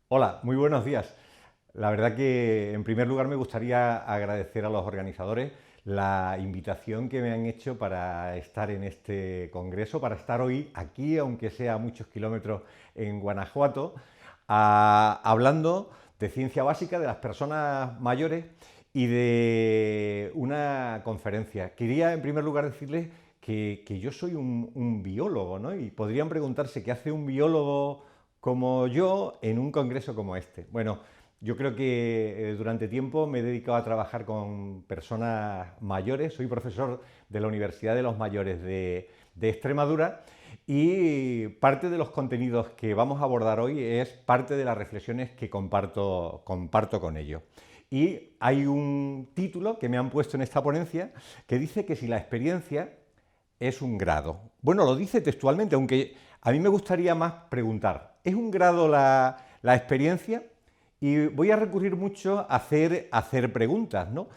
Hola, muy buenos días. La verdad que en primer lugar me gustaría agradecer a los organizadores la invitación que me han hecho para estar en este congreso, para estar hoy aquí, aunque sea a muchos kilómetros en Guanajuato, hablando de ciencia básica de las personas mayores y de una conferencia. Quería en primer lugar decirles que yo soy un biólogo, ¿no? Y podrían preguntarse qué hace un biólogo como yo en un congreso como este. Bueno, yo creo que durante tiempo me he dedicado a trabajar con personas mayores. Soy profesor de la Universidad de los Mayores de Extremadura y parte de los contenidos que vamos a abordar hoy es parte de las reflexiones que comparto con ellos. Y hay un título que me han puesto en esta ponencia que dice que si la experiencia es un grado. Bueno, lo dice textualmente, aunque a mí me gustaría más preguntar, ¿es un grado la experiencia? Y voy a recurrir mucho a hacer preguntas, ¿no?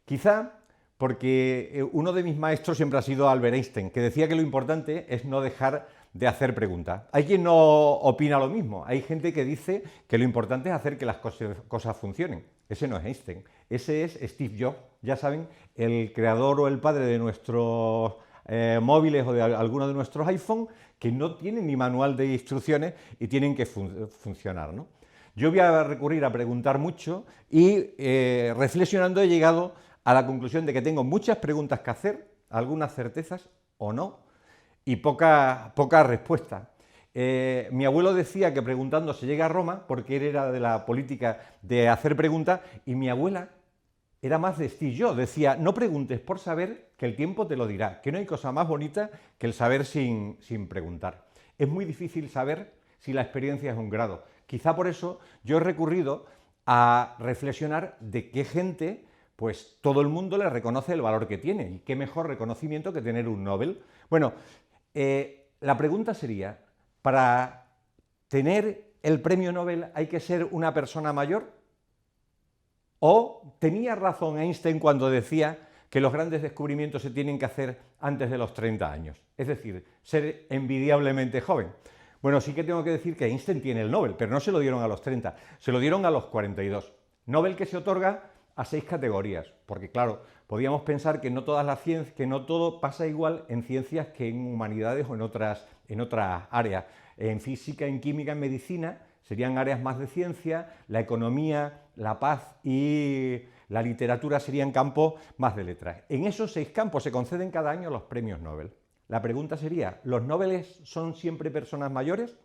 Quizá porque uno de mis maestros siempre ha sido Albert Einstein, que decía que lo importante es no dejar de hacer preguntas. Hay quien no opina lo mismo. Hay gente que dice que lo importante es hacer que las cosas funcionen. Ese no es Einstein. Ese es Steve Jobs. Ya saben, el creador o el padre de nuestros móviles o de algunos de nuestros iPhone que no tienen ni manual de instrucciones y tienen que funcionar, ¿no? Yo voy a recurrir a preguntar mucho y reflexionando he llegado a la conclusión de que tengo muchas preguntas que hacer, algunas certezas o no, y poca respuesta. Mi abuelo decía que preguntando se llega a Roma, porque él era de la política de hacer preguntas, y mi abuela era más de Steve Jobs. Decía, no preguntes por saber, que el tiempo te lo dirá, que no hay cosa más bonita que el saber sin preguntar. Es muy difícil saber si la experiencia es un grado. Quizá por eso yo he recurrido a reflexionar de qué gente, pues todo el mundo le reconoce el valor que tiene. Y qué mejor reconocimiento que tener un Nobel. Bueno, la pregunta sería, ¿para tener el premio Nobel hay que ser una persona mayor? ¿O tenía razón Einstein cuando decía que los grandes descubrimientos se tienen que hacer antes de los 30 años? Es decir, ser envidiablemente joven. Bueno, sí que tengo que decir que Einstein tiene el Nobel, pero no se lo dieron a los 30, se lo dieron a los 42. Nobel que se otorga a 6 categorías, porque claro, podíamos pensar que no todas las ciencias, que no todo pasa igual en ciencias que en humanidades o en otras áreas. En física, en química, en medicina serían áreas más de ciencia, la economía, la paz y la literatura serían campos más de letras. En esos 6 campos se conceden cada año los premios Nobel. La pregunta sería, ¿los Nobeles son siempre personas mayores?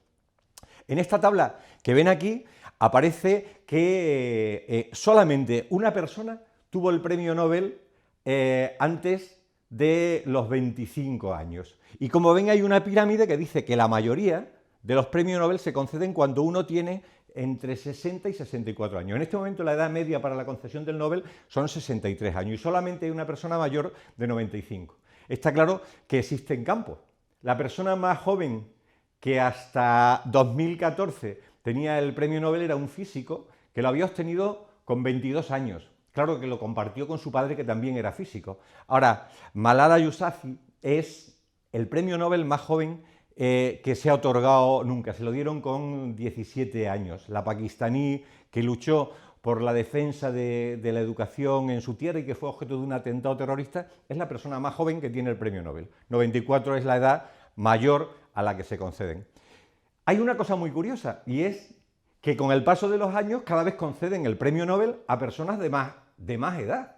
En esta tabla que ven aquí aparece que solamente una persona tuvo el premio Nobel antes de los 25 años. Y como ven hay una pirámide que dice que la mayoría de los premios Nobel se conceden cuando uno tiene entre 60 y 64 años. En este momento la edad media para la concesión del Nobel son 63 años y solamente hay una persona mayor de 95. Está claro que existen campos. La persona más joven que hasta 2014 tenía el premio Nobel era un físico que lo había obtenido con 22 años. Claro que lo compartió con su padre que también era físico. Ahora, Malala Yousafzai es el premio Nobel más joven que se ha otorgado nunca. Se lo dieron con 17 años. La pakistaní que luchó por la defensa de la educación en su tierra y que fue objeto de un atentado terrorista, es la persona más joven que tiene el premio Nobel. 94 es la edad mayor a la que se conceden. Hay una cosa muy curiosa y es que con el paso de los años cada vez conceden el premio Nobel a personas de más edad.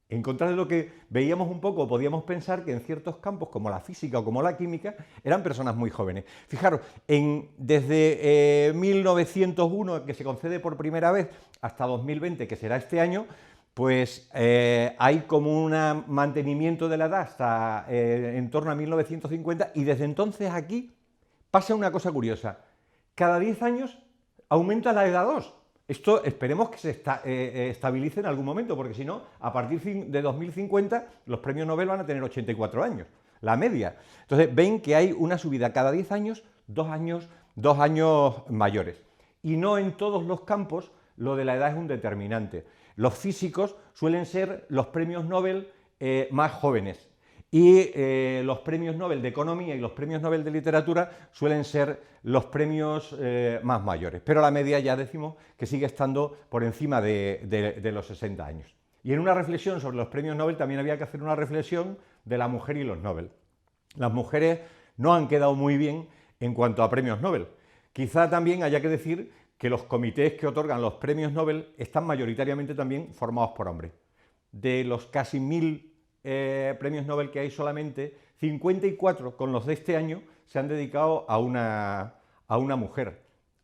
En contra de lo que veíamos un poco, podíamos pensar que en ciertos campos como la física o como la química eran personas muy jóvenes. Fijaros, desde 1901, que se concede por primera vez, hasta 2020, que será este año, pues hay como un mantenimiento de la edad hasta en torno a 1950 y desde entonces aquí pasa una cosa curiosa. Cada 10 años aumenta la edad 2. Esto esperemos que se estabilice en algún momento, porque si no, a partir de 2050 los premios Nobel van a tener 84 años, la media. Entonces ven que hay una subida cada 10 años, 2 años mayores. Y no en todos los campos lo de la edad es un determinante. Los físicos suelen ser los premios Nobel más jóvenes. y los premios Nobel de Economía y los premios Nobel de Literatura suelen ser los premios más mayores, pero la media ya decimos que sigue estando por encima de los 60 años. Y en una reflexión sobre los premios Nobel también había que hacer una reflexión de la mujer y los Nobel. Las mujeres no han quedado muy bien en cuanto a premios Nobel. Quizá también haya que decir que los comités que otorgan los premios Nobel están mayoritariamente también formados por hombres. De los casi 1000 premios Nobel que hay, solamente 54 con los de este año se han dedicado a una mujer.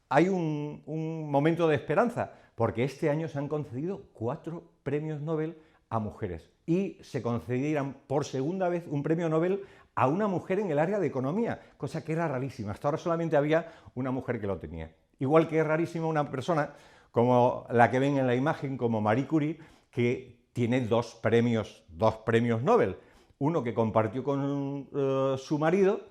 Hay un momento de esperanza, porque este año se han concedido 4 premios Nobel a mujeres y se concederán por segunda vez un premio Nobel a una mujer en el área de economía, cosa que era rarísima. Hasta ahora solamente había una mujer que lo tenía. Igual que es rarísima una persona como la que ven en la imagen, como Marie Curie, que tiene dos premios Nobel. Uno que compartió con su marido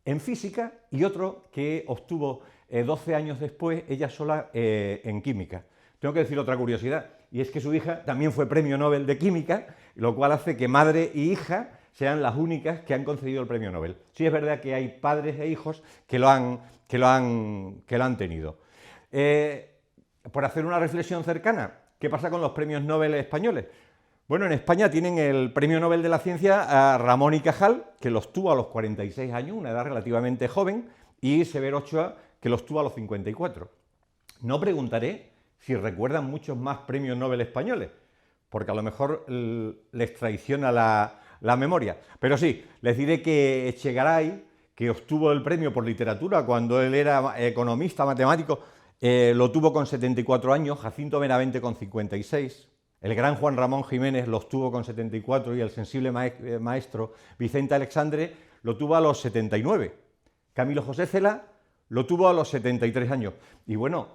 en física y otro que obtuvo 12 años después ella sola en química. Tengo que decir otra curiosidad, y es que su hija también fue premio Nobel de química, lo cual hace que madre y hija sean las únicas que han concedido el premio Nobel. Sí es verdad que hay padres e hijos que lo han tenido. Por hacer una reflexión cercana, ¿qué pasa con los premios Nobel españoles? Bueno, en España tienen el premio Nobel de la Ciencia a Ramón y Cajal, que los tuvo a los 46 años, una edad relativamente joven, y Severo Ochoa, que los tuvo a los 54. No preguntaré si recuerdan muchos más premios Nobel españoles, porque a lo mejor les traiciona la memoria. Pero sí, les diré que Echegaray, que obtuvo el premio por literatura cuando él era economista, matemático, lo tuvo con 74 años, Jacinto Benavente con 56, el gran Juan Ramón Jiménez los tuvo con 74 y el sensible maestro Vicente Alexandre lo tuvo a los 79. Camilo José Cela lo tuvo a los 73 años. Y bueno,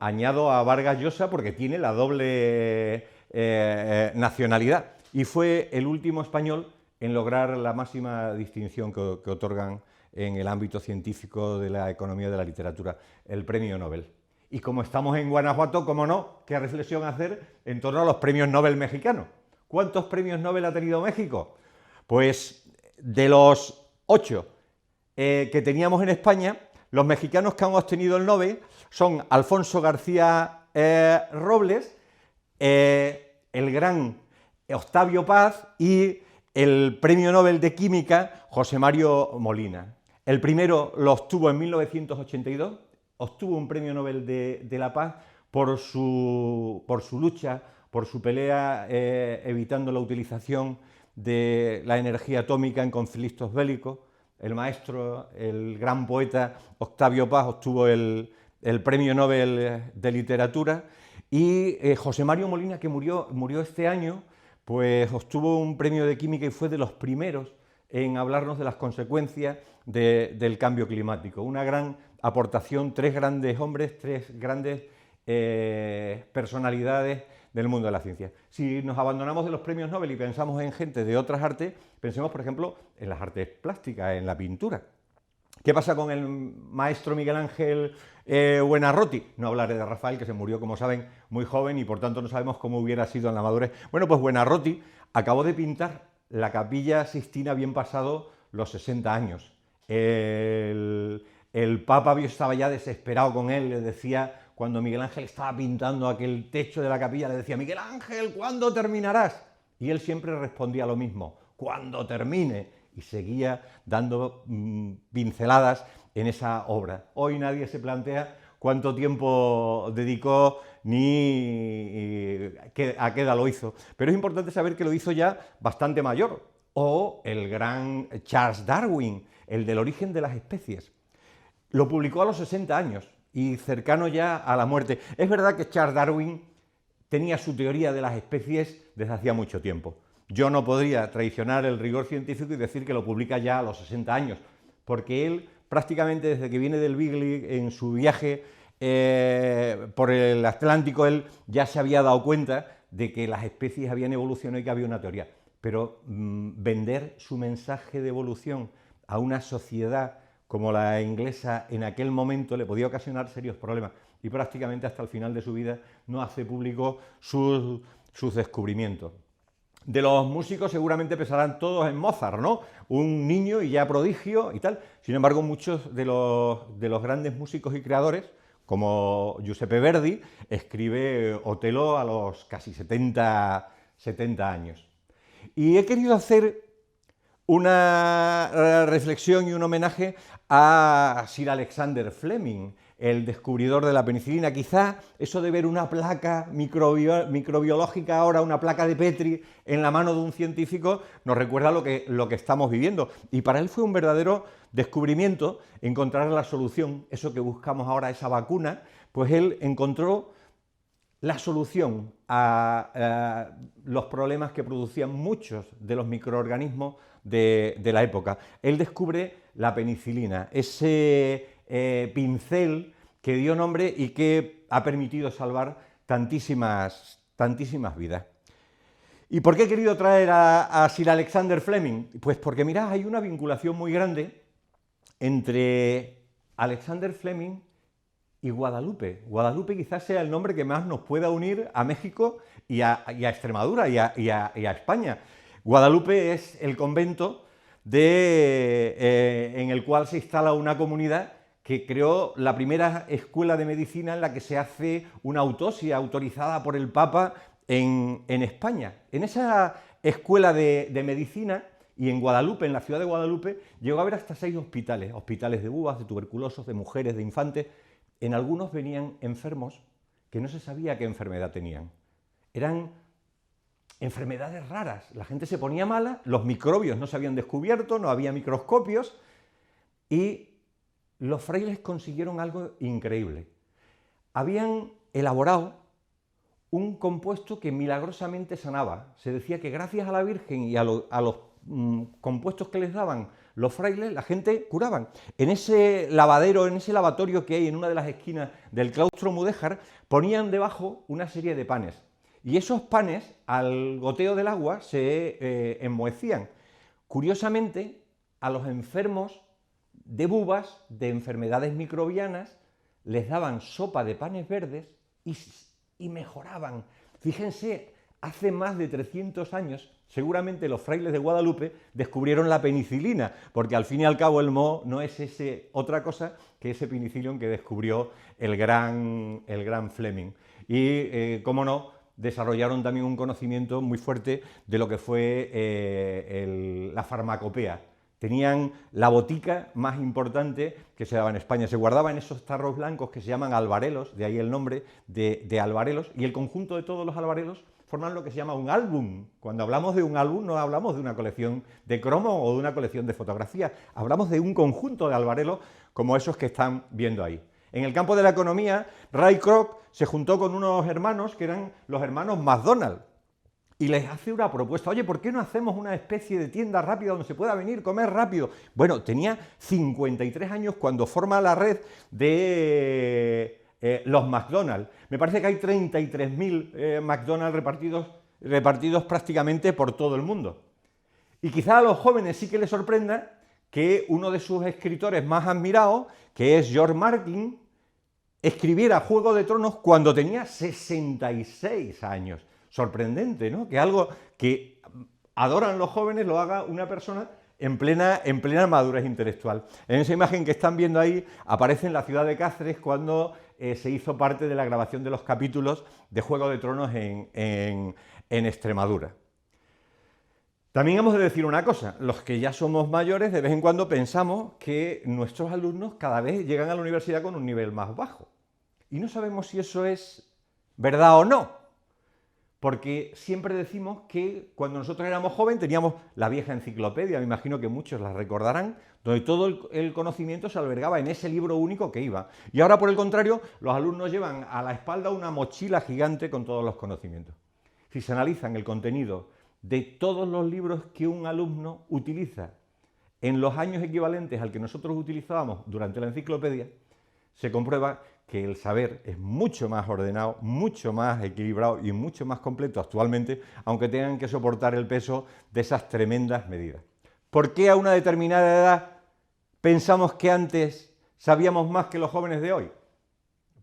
añado a Vargas Llosa porque tiene la doble nacionalidad y fue el último español en lograr la máxima distinción que otorgan en el ámbito científico de la economía y de la literatura, el premio Nobel. Y como estamos en Guanajuato, ¿cómo no? ¿Qué reflexión hacer en torno a los premios Nobel mexicanos? ¿Cuántos premios Nobel ha tenido México? Pues de los 8 que teníamos en España, los mexicanos que han obtenido el Nobel son Alfonso García Robles, el gran Octavio Paz y el premio Nobel de Química José Mario Molina. El primero lo obtuvo en 1982, obtuvo un premio Nobel de la Paz por su lucha, por su pelea evitando la utilización de la energía atómica en conflictos bélicos. El maestro, el gran poeta Octavio Paz obtuvo el premio Nobel de Literatura y José Mario Molina, que murió este año, pues obtuvo un premio de Química y fue de los primeros en hablarnos de las consecuencias del cambio climático. Una gran aportación, 3 grandes hombres, 3 grandes personalidades del mundo de la ciencia. Si nos abandonamos de los premios Nobel y pensamos en gente de otras artes, pensemos, por ejemplo, en las artes plásticas, en la pintura. ¿Qué pasa con el maestro Miguel Ángel Buonarroti? No hablaré de Rafael, que se murió, como saben, muy joven y por tanto no sabemos cómo hubiera sido en la madurez. Bueno, pues Buonarroti acabó de pintar la Capilla Sixtina bien pasado los 60 años. El Papa estaba ya desesperado con él, le decía, cuando Miguel Ángel estaba pintando aquel techo de la capilla, le decía, Miguel Ángel, ¿cuándo terminarás? Y él siempre respondía lo mismo, cuando termine, y seguía dando pinceladas en esa obra. Hoy nadie se plantea cuánto tiempo dedicó ni a qué edad lo hizo, pero es importante saber que lo hizo ya bastante mayor. O el gran Charles Darwin, el del origen de las especies. Lo publicó a los 60 años y cercano ya a la muerte. Es verdad que Charles Darwin tenía su teoría de las especies desde hacía mucho tiempo. Yo no podría traicionar el rigor científico y decir que lo publica ya a los 60 años, porque él prácticamente desde que viene del Beagle en su viaje por el Atlántico, él ya se había dado cuenta de que las especies habían evolucionado y que había una teoría. Pero vender su mensaje de evolución a una sociedad como la inglesa en aquel momento le podía ocasionar serios problemas y prácticamente hasta el final de su vida no hace público sus descubrimientos. De los músicos seguramente pensarán todos en Mozart, ¿no? Un niño y ya prodigio y tal. Sin embargo, muchos de los grandes músicos y creadores, como Giuseppe Verdi, escribe Otelo a los casi 70 años. Y he querido hacer una reflexión y un homenaje a Sir Alexander Fleming, el descubridor de la penicilina. Quizá eso de ver una placa microbiológica ahora, una placa de Petri en la mano de un científico, nos recuerda lo que estamos viviendo. Y para él fue un verdadero descubrimiento encontrar la solución, eso que buscamos ahora, esa vacuna, pues él encontró la solución a los problemas que producían muchos de los microorganismos de la época. Él descubre la penicilina, ese pincel que dio nombre y que ha permitido salvar tantísimas vidas. ¿Y por qué he querido traer a Sir Alexander Fleming? Pues porque, mirad, hay una vinculación muy grande entre Alexander Fleming y Guadalupe. Guadalupe quizás sea el nombre que más nos pueda unir a México y a Extremadura y a España. Guadalupe es el convento en el cual se instala una comunidad que creó la primera escuela de medicina en la que se hace una autopsia autorizada por el Papa en España. En esa escuela de medicina y en Guadalupe, en la ciudad de Guadalupe, llegó a haber hasta 6 hospitales, hospitales de bubas, de tuberculosos, de mujeres, de infantes. En algunos venían enfermos que no se sabía qué enfermedad tenían. Eran enfermedades raras. La gente se ponía mala, los microbios no se habían descubierto, no había microscopios y los frailes consiguieron algo increíble. Habían elaborado un compuesto que milagrosamente sanaba. Se decía que gracias a la Virgen y a los compuestos que les daban los frailes, la gente curaban. En ese lavadero, en ese lavatorio que hay en una de las esquinas del claustro mudéjar, ponían debajo una serie de panes. Y esos panes, al goteo del agua, se enmohecían. Curiosamente, a los enfermos de bubas, de enfermedades microbianas, les daban sopa de panes verdes y mejoraban. Fíjense, hace más de 300 años, seguramente los frailes de Guadalupe descubrieron la penicilina, porque al fin y al cabo el moho no es otra cosa que ese penicillium que descubrió el gran Fleming. Y, cómo no, desarrollaron también un conocimiento muy fuerte de lo que fue la farmacopea. Tenían la botica más importante que se daba en España. Se guardaba en esos tarros blancos que se llaman albarelos, de ahí el nombre de albarelos, y el conjunto de todos los albarelos forman lo que se llama un álbum. Cuando hablamos de un álbum no hablamos de una colección de cromo o de una colección de fotografías, hablamos de un conjunto de albarelos como esos que están viendo ahí. En el campo de la economía, Ray Kroc se juntó con unos hermanos que eran los hermanos McDonald y les hace una propuesta. Oye, ¿por qué no hacemos una especie de tienda rápida donde se pueda venir, comer rápido? Bueno, tenía 53 años cuando forma la red de los McDonald's. Me parece que hay 33.000 McDonald's repartidos prácticamente por todo el mundo. Y quizá a los jóvenes sí que les sorprenda que uno de sus escritores más admirados, que es George Martin, escribiera Juego de Tronos cuando tenía 66 años. Sorprendente, ¿no? Que algo que adoran los jóvenes lo haga una persona en plena madurez intelectual. En esa imagen que están viendo ahí aparece en la ciudad de Cáceres cuando se hizo parte de la grabación de los capítulos de Juego de Tronos en Extremadura. También hemos de decir una cosa, los que ya somos mayores de vez en cuando pensamos que nuestros alumnos cada vez llegan a la universidad con un nivel más bajo. Y no sabemos si eso es verdad o no, porque siempre decimos que cuando nosotros éramos jóvenes teníamos la vieja enciclopedia, me imagino que muchos la recordarán, donde todo el conocimiento se albergaba en ese libro único que iba. Y ahora, por el contrario, los alumnos llevan a la espalda una mochila gigante con todos los conocimientos. Si se analizan el contenido de todos los libros que un alumno utiliza en los años equivalentes al que nosotros utilizábamos durante la enciclopedia, se comprueba que el saber es mucho más ordenado, mucho más equilibrado y mucho más completo actualmente, aunque tengan que soportar el peso de esas tremendas medidas. ¿Por qué a una determinada edad pensamos que antes sabíamos más que los jóvenes de hoy?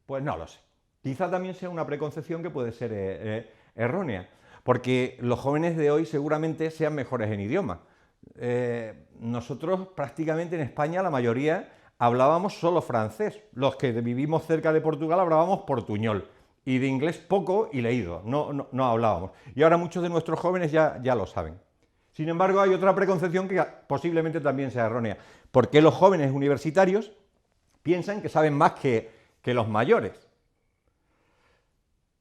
Pues no lo sé. Quizá también sea una preconcepción que puede ser errónea. porque los jóvenes de hoy seguramente sean mejores en idioma. Nosotros prácticamente en España la mayoría hablábamos solo francés, los que vivimos cerca de Portugal hablábamos portuñol, y de inglés poco y leído, no hablábamos. Y ahora muchos de nuestros jóvenes ya lo saben. Sin embargo, hay otra preconcepción que posiblemente también sea errónea. ¿Por qué los jóvenes universitarios piensan que saben más que los mayores?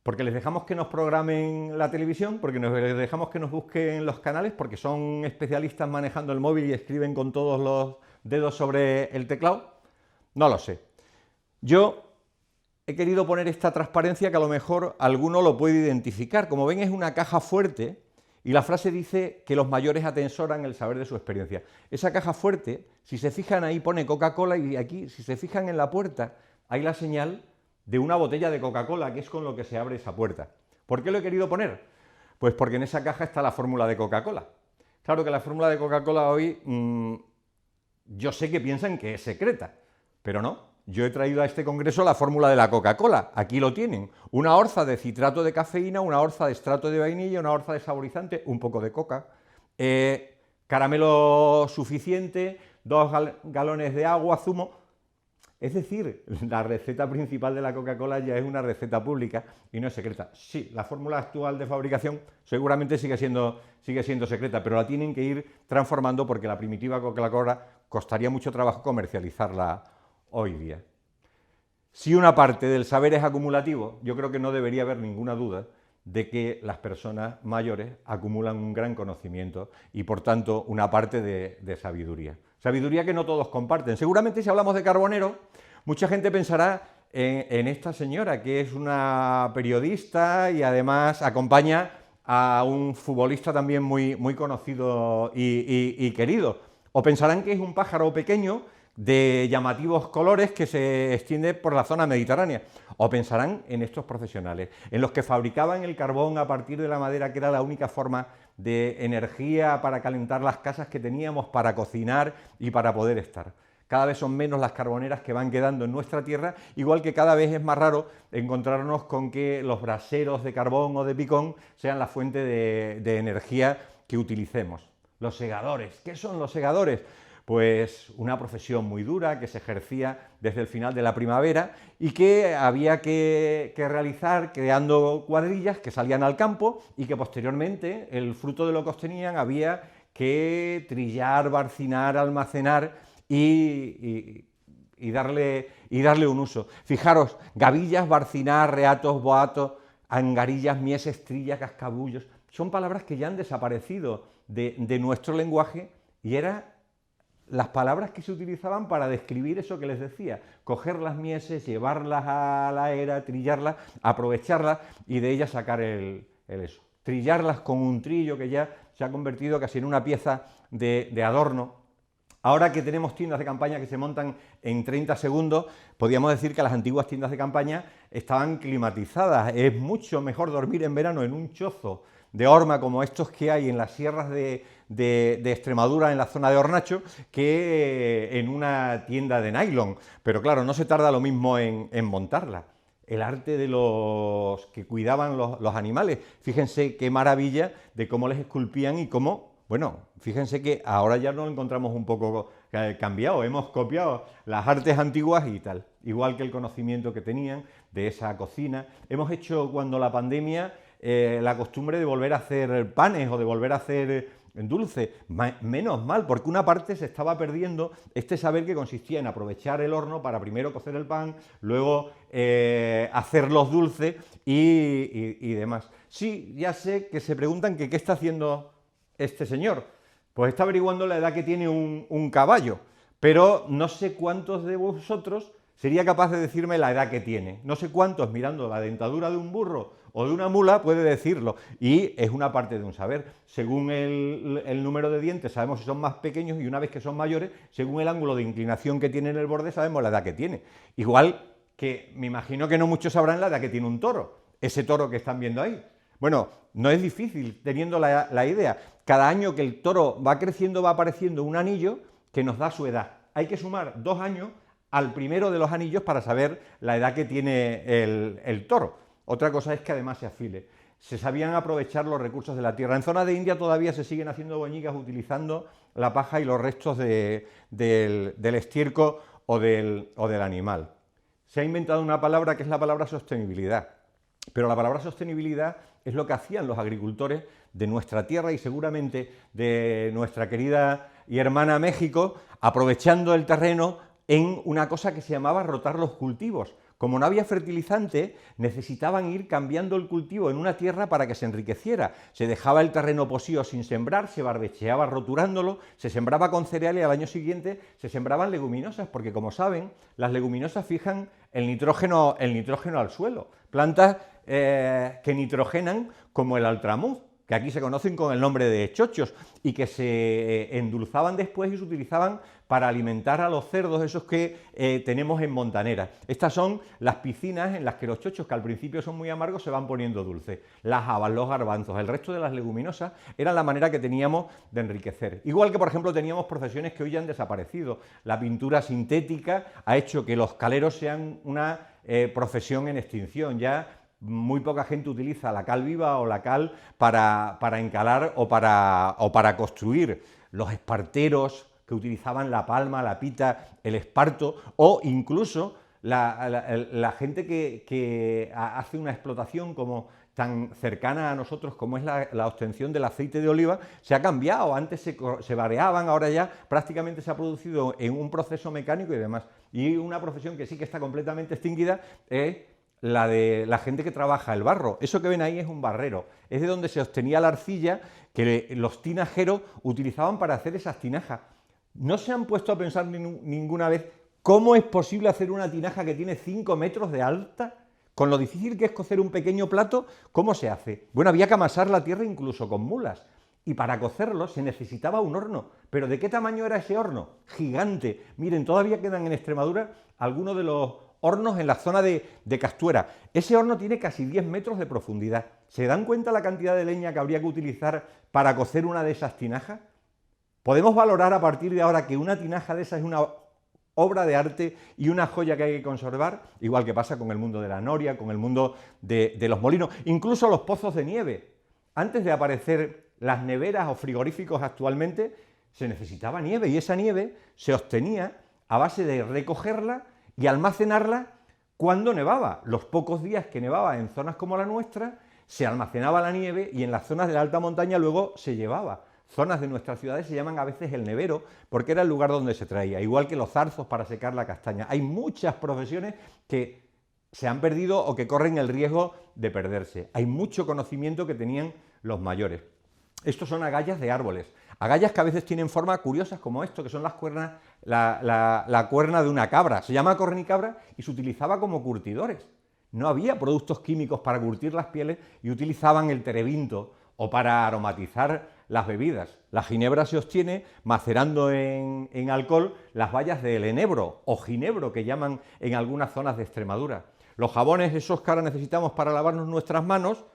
Porque les dejamos que nos programen la televisión, porque les dejamos que nos busquen los canales, porque son especialistas manejando el móvil y escriben con todos los dedos sobre el teclado. No lo sé. Yo he querido poner esta transparencia que a lo mejor alguno lo puede identificar. Como ven, es una caja fuerte y la frase dice que los mayores atesoran el saber de su experiencia. Esa caja fuerte, si se fijan ahí pone Coca-Cola y aquí, si se fijan en la puerta, hay la señal de una botella de Coca-Cola, que es con lo que se abre esa puerta. ¿Por qué lo he querido poner? Pues porque en esa caja está la fórmula de Coca-Cola. Claro que la fórmula de Coca-Cola hoy, yo sé que piensan que es secreta, pero no. Yo he traído a este congreso la fórmula de la Coca-Cola. Aquí lo tienen. Una orza de citrato de cafeína, una orza de extracto de vainilla, una orza de saborizante, un poco de coca, caramelo suficiente, 2 galones de agua, zumo. Es decir, la receta principal de la Coca-Cola ya es una receta pública y no es secreta. Sí, la fórmula actual de fabricación seguramente sigue siendo secreta, pero la tienen que ir transformando porque la primitiva Coca-Cola costaría mucho trabajo comercializarla hoy día. Si una parte del saber es acumulativo, yo creo que no debería haber ninguna duda de que las personas mayores acumulan un gran conocimiento y, por tanto, una parte de sabiduría. Sabiduría que no todos comparten. Seguramente, si hablamos de Carbonero, mucha gente pensará en esta señora, que es una periodista y además acompaña a un futbolista también muy conocido y querido. O pensarán que es un pájaro pequeño de llamativos colores que se extiende por la zona mediterránea. O pensarán en estos profesionales, en los que fabricaban el carbón a partir de la madera, que era la única forma de energía para calentar las casas que teníamos, para cocinar y para poder estar. Cada vez son menos las carboneras que van quedando en nuestra tierra, igual que cada vez es más raro encontrarnos con que los braseros de carbón o de picón sean la fuente de energía que utilicemos. Los segadores, ¿qué son los segadores? Pues una profesión muy dura que se ejercía desde el final de la primavera y que había que realizar creando cuadrillas que salían al campo y que posteriormente el fruto de lo que obtenían había que trillar, barcinar, almacenar y darle un uso. Fijaros, gavillas, barcinar, reatos, boatos, angarillas, mieses, trillas, cascabullos, son palabras que ya han desaparecido de nuestro lenguaje y eran las palabras que se utilizaban para describir eso que les decía, coger las mieses, llevarlas a la era, trillarlas, aprovecharlas y de ellas sacar el eso. Trillarlas con un trillo que ya se ha convertido casi en una pieza de adorno. Ahora que tenemos tiendas de campaña que se montan en 30 segundos, podríamos decir que las antiguas tiendas de campaña estaban climatizadas. Es mucho mejor dormir en verano en un chozo de horma como estos que hay en las sierras de Extremadura, en la zona de Hornacho, que en una tienda de nylon. Pero claro, no se tarda lo mismo en montarla. El arte de los que cuidaban los animales. Fíjense qué maravilla de cómo les esculpían y cómo, bueno, fíjense que ahora ya nos lo encontramos un poco cambiado, hemos copiado las artes antiguas y tal, igual que el conocimiento que tenían de esa cocina. Hemos hecho, cuando la pandemia, la costumbre de volver a hacer panes o de volver a hacer dulce. Menos mal, porque una parte se estaba perdiendo este saber que consistía en aprovechar el horno para primero cocer el pan, luego hacer los dulces y demás. Sí, ya sé que se preguntan que qué está haciendo este señor. Pues está averiguando la edad que tiene un caballo, pero no sé cuántos de vosotros sería capaz de decirme la edad que tiene. No sé cuántos, mirando la dentadura de un burro o de una mula, puede decirlo. Y es una parte de un saber. Según el número de dientes sabemos si son más pequeños y una vez que son mayores, según el ángulo de inclinación que tiene en el borde, sabemos la edad que tiene. Igual que me imagino que no muchos sabrán la edad que tiene un toro, ese toro que están viendo ahí. Bueno, no es difícil teniendo la idea. Cada año que el toro va creciendo va apareciendo un anillo que nos da su edad. Hay que sumar 2 años al primero de los anillos para saber la edad que tiene el toro. Otra cosa es que además se afile. se sabían aprovechar los recursos de la tierra. En zonas de India todavía se siguen haciendo boñigas utilizando la paja y los restos del estiércol o del animal. Se ha inventado una palabra que es la palabra sostenibilidad, pero la palabra sostenibilidad es lo que hacían los agricultores de nuestra tierra y seguramente de nuestra querida y hermana México, aprovechando el terreno en una cosa que se llamaba rotar los cultivos. Como no había fertilizante, necesitaban ir cambiando el cultivo en una tierra para que se enriqueciera. Se dejaba el terreno posío sin sembrar, se barbecheaba roturándolo, se sembraba con cereal y al año siguiente se sembraban leguminosas, porque como saben, las leguminosas fijan el nitrógeno al suelo. Plantas que nitrogenan como el altramuz, que aquí se conocen con el nombre de chochos, y que se endulzaban después y se utilizaban para alimentar a los cerdos, esos que tenemos en Montanera. Estas son las piscinas en las que los chochos, que al principio son muy amargos, se van poniendo dulces. Las habas, los garbanzos, el resto de las leguminosas, era la manera que teníamos de enriquecer. Igual que, por ejemplo, teníamos profesiones que hoy ya han desaparecido. La pintura sintética ha hecho que los caleros sean una profesión en extinción. Ya muy poca gente utiliza la cal viva o la cal para encalar o para construir. Los esparteros que utilizaban la palma, la pita, el esparto, o incluso la gente que hace una explotación como tan cercana a nosotros como es la obtención del aceite de oliva, se ha cambiado. Antes se vareaban, ahora ya prácticamente se ha producido en un proceso mecánico y demás. Y una profesión que sí que está completamente extinguida es la de la gente que trabaja el barro. Eso que ven ahí es un barrero, es de donde se obtenía la arcilla que los tinajeros utilizaban para hacer esas tinajas. ¿No se han puesto a pensar ninguna vez cómo es posible hacer una tinaja que tiene 5 metros de alta? Con lo difícil que es cocer un pequeño plato, ¿cómo se hace? Bueno, había que amasar la tierra incluso con mulas. Y para cocerlo se necesitaba un horno. ¿Pero de qué tamaño era ese horno? Gigante. Miren, todavía quedan en Extremadura algunos de los hornos en la zona de Castuera. Ese horno tiene casi 10 metros de profundidad. ¿Se dan cuenta la cantidad de leña que habría que utilizar para cocer una de esas tinajas? Podemos valorar a partir de ahora que una tinaja de esas es una obra de arte y una joya que hay que conservar, igual que pasa con el mundo de la noria, con el mundo de los molinos, incluso los pozos de nieve. Antes de aparecer las neveras o frigoríficos actualmente, se necesitaba nieve y esa nieve se obtenía a base de recogerla y almacenarla cuando nevaba. Los pocos días que nevaba en zonas como la nuestra, se almacenaba la nieve y en las zonas de la alta montaña luego se llevaba. Zonas de nuestras ciudades se llaman a veces el nevero porque era el lugar donde se traía, igual que los zarzos para secar la castaña. Hay muchas profesiones que se han perdido o que corren el riesgo de perderse. Hay mucho conocimiento que tenían los mayores. Estos son agallas de árboles. Agallas que a veces tienen formas curiosas como esto, que son las cuernas, la cuerna de una cabra. Se llama cornicabra y se utilizaba como curtidores. No había productos químicos para curtir las pieles y utilizaban el terebinto o para aromatizar las bebidas. La ginebra se obtiene macerando en alcohol las bayas del enebro o ginebro que llaman en algunas zonas de Extremadura. Los jabones, esos que ahora necesitamos para lavarnos nuestras manos,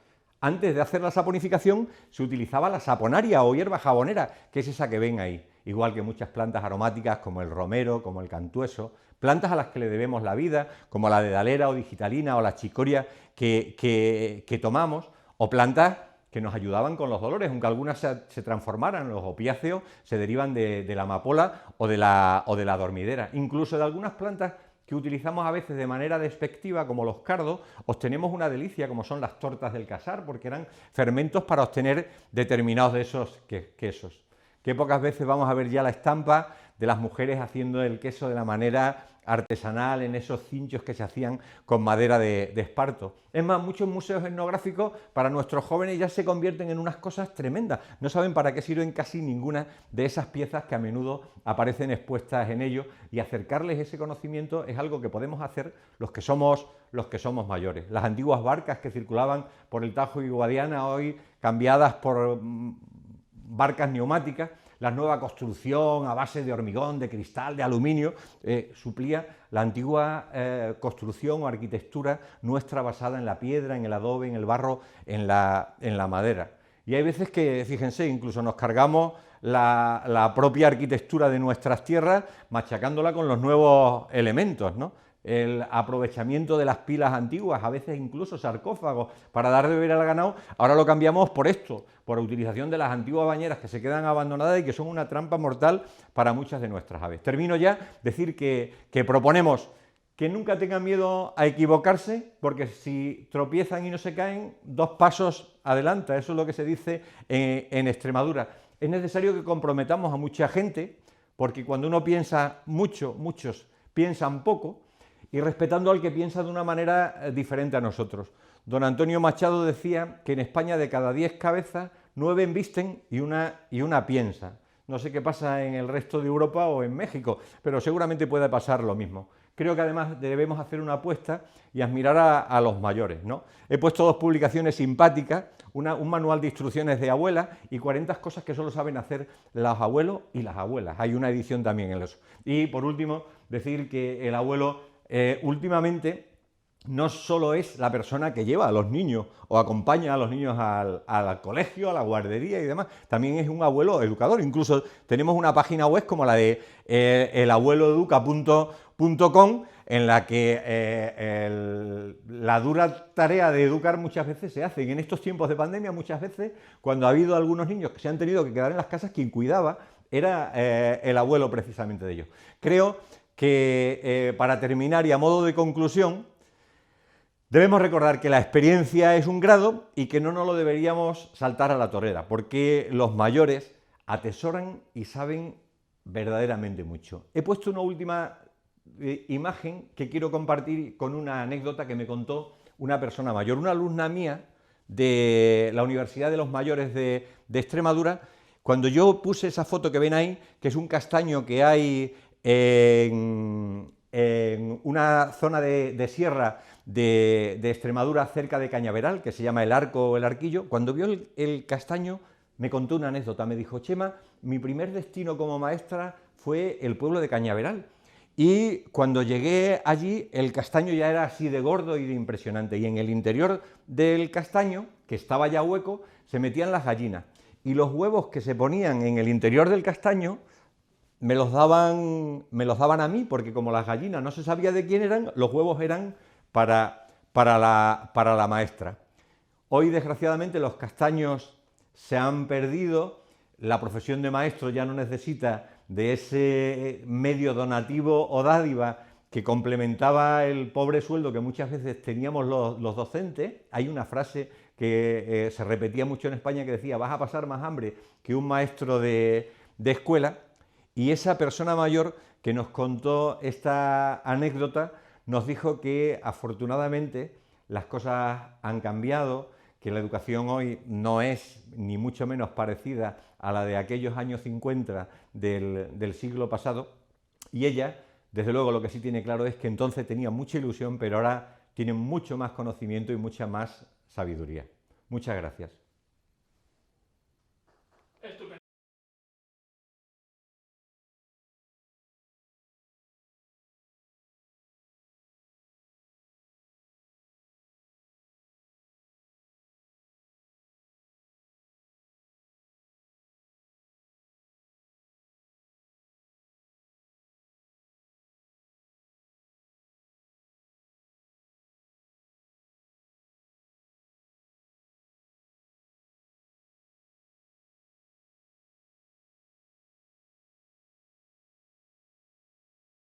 antes de hacer la saponificación se utilizaba la saponaria o hierba jabonera, que es esa que ven ahí, igual que muchas plantas aromáticas como el romero, como el cantueso, plantas a las que le debemos la vida, como la dedalera o digitalina o la chicoria que tomamos, o plantas que nos ayudaban con los dolores, aunque algunas se transformaran, los opiáceos se derivan de la amapola o de la dormidera. Incluso de algunas plantas que utilizamos a veces de manera despectiva, como los cardos, obtenemos una delicia, como son las tortas del casar, porque eran fermentos para obtener determinados de esos quesos. Qué pocas veces vamos a ver ya la estampa de las mujeres haciendo el queso de la manera artesanal en esos cinchos que se hacían con madera de esparto. Es más, muchos museos etnográficos para nuestros jóvenes ya se convierten en unas cosas tremendas. No saben para qué sirven casi ninguna de esas piezas que a menudo aparecen expuestas en ellos, y acercarles ese conocimiento es algo que podemos hacer los que somos mayores. Las antiguas barcas que circulaban por el Tajo y Guadiana, hoy cambiadas por barcas neumáticas, la nueva construcción a base de hormigón, de cristal, de aluminio, suplía la antigua construcción o arquitectura nuestra basada en la piedra, en el adobe, en el barro, en la madera. Y hay veces que, fíjense, incluso nos cargamos la propia arquitectura de nuestras tierras machacándola con los nuevos elementos, ¿no? el aprovechamiento de las pilas antiguas, a veces incluso sarcófagos para dar de beber al ganado, ahora lo cambiamos por esto, por utilización de las antiguas bañeras que se quedan abandonadas y que son una trampa mortal para muchas de nuestras aves. Termino ya, decir que proponemos que nunca tengan miedo a equivocarse, porque si tropiezan y no se caen, 2 pasos adelante, eso es lo que se dice en Extremadura. Es necesario que comprometamos a mucha gente, porque cuando uno piensa mucho, muchos piensan poco, y respetando al que piensa de una manera diferente a nosotros. Don Antonio Machado decía que en España de cada 10 cabezas, 9 embisten y una piensa. No sé qué pasa en el resto de Europa o en México, pero seguramente puede pasar lo mismo. Creo que además debemos hacer una apuesta y admirar a los mayores, ¿no? He puesto 2 publicaciones simpáticas, un manual de instrucciones de abuelas y 40 cosas que solo saben hacer los abuelos y las abuelas. Hay una edición también en eso. Y por último, decir que el abuelo últimamente no solo es la persona que lleva a los niños o acompaña a los niños al colegio, a la guardería y demás, también es un abuelo educador. Incluso tenemos una página web como la de elabueloeduca.com, en la que la dura tarea de educar muchas veces se hace. Y en estos tiempos de pandemia, muchas veces, cuando ha habido algunos niños que se han tenido que quedar en las casas, quien cuidaba era el abuelo precisamente de ellos. Creo que para terminar y a modo de conclusión, debemos recordar que la experiencia es un grado y que no nos lo deberíamos saltar a la torera, porque los mayores atesoran y saben verdaderamente mucho. He puesto una última imagen que quiero compartir con una anécdota que me contó una persona mayor, una alumna mía de la Universidad de los Mayores de Extremadura. Cuando yo puse esa foto que ven ahí, que es un castaño que hay en una zona de sierra de Extremadura cerca de Cañaveral, que se llama El Arco o El Arquillo, cuando vio el castaño me contó una anécdota, me dijo: Chema, mi primer destino como maestra fue el pueblo de Cañaveral, y cuando llegué allí el castaño ya era así de gordo y de impresionante, y en el interior del castaño, que estaba ya hueco, se metían las gallinas, y los huevos que se ponían en el interior del castaño me los daban a mí, porque como las gallinas no se sabía de quién eran, los huevos eran para la maestra. Hoy, desgraciadamente, los castaños se han perdido, la profesión de maestro ya no necesita de ese medio donativo o dádiva que complementaba el pobre sueldo que muchas veces teníamos los docentes. Hay una frase que se repetía mucho en España que decía: vas a pasar más hambre que un maestro de escuela. Y esa persona mayor que nos contó esta anécdota nos dijo que afortunadamente las cosas han cambiado, que la educación hoy no es ni mucho menos parecida a la de aquellos años 50 del siglo pasado, y ella, desde luego, lo que sí tiene claro es que entonces tenía mucha ilusión, pero ahora tiene mucho más conocimiento y mucha más sabiduría. Muchas gracias.